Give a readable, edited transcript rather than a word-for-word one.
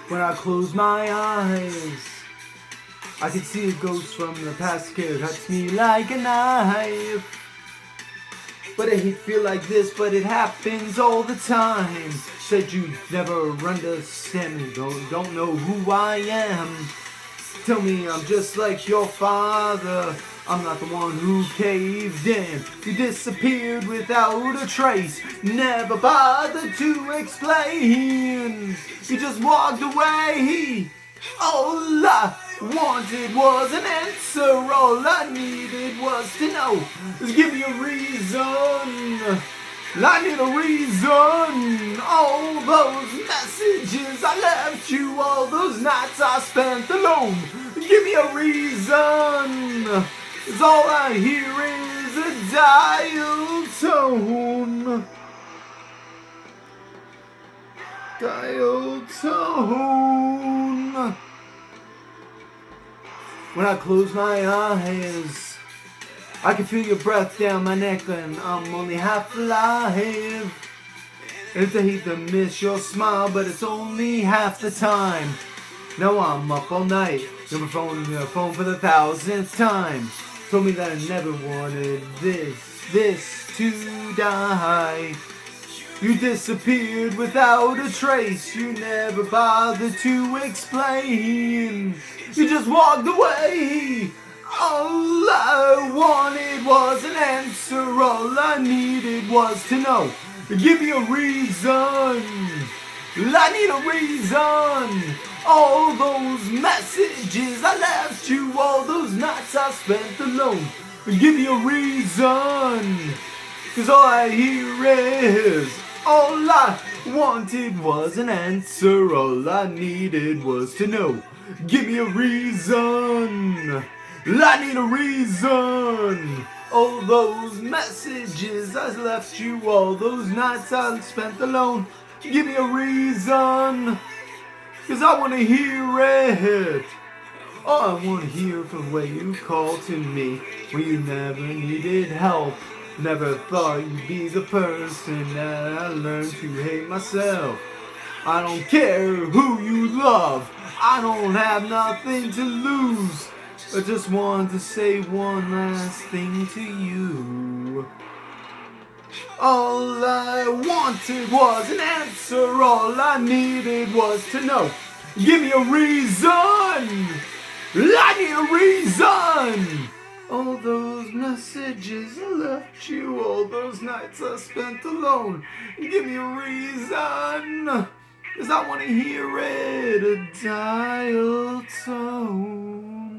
When I close my eyes, I can see a ghost from the past that cuts me like a knife. But I hate to feel like this, but it happens all the time. Said you'd never understand me, don't know who I am. Tell me I'm just like your father, I'm not the one who caved in. You disappeared without a trace, never bothered to explain. You just walked away. All I wanted was an answer, all I needed was to know. Just give me a reason, I need a reason. All those messages I left you, all those nights I spent alone. Give me a reason, 'cause all I hear is a dial tone. Dial tone. When I close my eyes, I can feel your breath down my neck and I'm only half alive. It's a hate to miss your smile, but it's only half the time. Now I'm up all night, never phoning your phone for the 1,000th time. Told me that I never wanted this to die. You disappeared without a trace, you never bothered to explain. You just walked away. All I wanted was an answer, all I needed was to know. Give me a reason, I need a reason. All those messages I left you, all those nights I spent alone. Give me a reason, 'cause all I hear is, all I wanted was an answer, all I needed was to know. Give me a reason, I need a reason. All those messages I left you, all those nights I spent alone. Give me a reason, 'cause I wanna hear it. Oh, I wanna hear from where you called to me when you never needed help. Never thought you'd be the person that I learned to hate myself. I don't care who you love, I don't have nothing to lose. I just wanted to say one last thing to you. All I wanted was an answer, all I needed was to know. Give me a reason, I need a reason. All those messages I left you, all those nights I spent alone. Give me a reason, 'cause I wanna hear it, a dial tone.